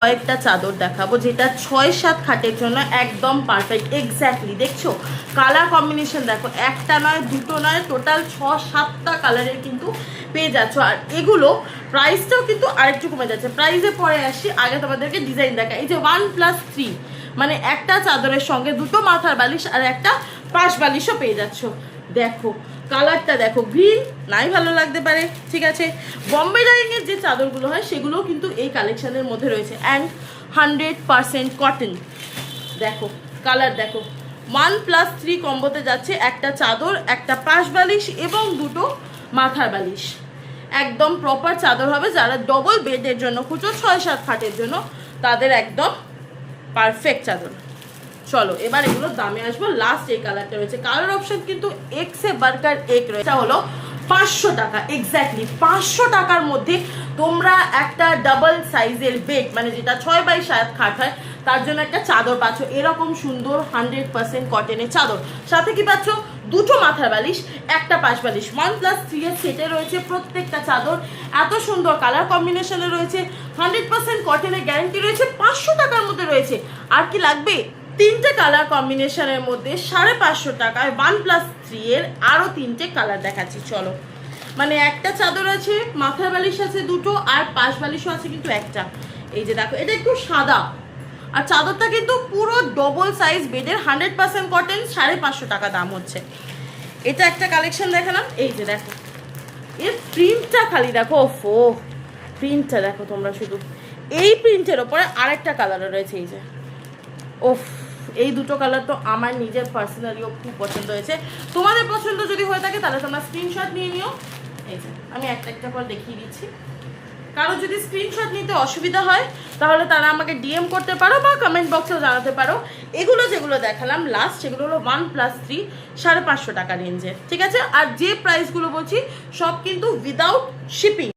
কয়েকটা চাদর দেখাবো যেটা 6-7 খাটের জন্য একদম পারফেক্ট। এক্স্যাক্টলি দেখছো কালার কম্বিনেশন দেখো, একটা নয় দুটো নয়, টোটাল 6-7টা কালারের কিন্তু পেয়ে যাচ্ছ। আর এগুলো প্রাইসটাও কিন্তু আরেকটু কমে যাচ্ছে। প্রাইসে পরে আসি, আগে তোমাদেরকে ডিজাইন দেখা। এই যে 1+3 মানে একটা চাদরের সঙ্গে দুটো মাথার বালিশ আর একটা পাশ বালিশও পেয়ে যাচ্ছ। দেখো কালারটা দেখো, গ্রিন নাই ভালো লাগতে পারে, ঠিক আছে। বম্বে ডাইংয়ের যে চাদরগুলো হয় সেগুলোও কিন্তু এই কালেকশনের মধ্যে রয়েছে, অ্যান্ড 100% কটন। দেখো কালার দেখো, 1+3 কম্বোতে যাচ্ছে একটা চাদর, একটা পাশ বালিশ এবং দুটো মাথার বালিশ। একদম প্রপার চাদর হবে, যারা ডবল বেডের জন্য খুঁজো 6-7 খাটের জন্য তাদের একদম পারফেক্ট চাদর। চলো এবার এগুলোর দামে আসবো। লাস্ট এই কালারটা রয়েছে, কালার অপশন কিন্তু এক্সে বার্কার এক রয়েছে, এটা হলো 500 টাকা। এক্স্যাক্টলি 500 টাকার মধ্যে তোমরা একটা ডাবল সাইজের বেড, মানে যেটা 6x7 খাট হয়, তার জন্য একটা চাদর পাচ্ছ। এরকম সুন্দর 100% কটনের চাদর, সাথে কি পাচ্ছ দুটো মাথার বালিশ, একটা পাশ বালিশ। 1+3 এর সেটে রয়েছে প্রত্যেকটা চাদর, এত সুন্দর কালার কম্বিনেশনে রয়েছে, 100% কটনের গ্যারান্টি রয়েছে, 500 টাকার মধ্যে রয়েছে। আর কি লাগবে? তিনটে কালার কম্বিনেশনের মধ্যে 550 টাকায় 1+3 এর আরো তিনটে কালার দেখাচ্ছি। চলো, মানে একটা চাদর আছে, মাথার বালিশ আছে দুটো, আর পাশ বালিশও আছে কিন্তু একটা। এই যে দেখো, এটা একটু সাদা, আর চাদরটা কিন্তু পুরো ডবল সাইজ বেডের, 100% কটন, 550 টাকা দাম হচ্ছে। এটা একটা কালেকশন দেখালাম। এই যে দেখো এর প্রিন্টটা খালি দেখো, ওফো প্রিন্টটা দেখো তোমরা শুধু। এই প্রিন্টের ওপরে আরেকটা কালারও রয়েছে, এই যে ওফ, এই দুটো কালার তো আমার নিজের পার্সোনালিও খুব পছন্দ হয়েছে। তোমাদের পছন্দ যদি হয়ে থাকে তাহলে তোমরা স্ক্রিনশট নিয়ে নিও। এই যে আমি একটা একটা করে দেখিয়ে দিচ্ছি। কারো যদি স্ক্রিনশট নিতে অসুবিধা হয় তাহলে তারা আমাকে ডিএম করতে পারো বা কমেন্ট বক্সেও জানাতে পারো। এগুলো যেগুলো দেখালাম লাস্ট, সেগুলো হলো 1+3 550 টাকা রেঞ্জের, ঠিক আছে। আর যে প্রাইসগুলো বলছি সব কিন্তু উইদাউট শিপিং।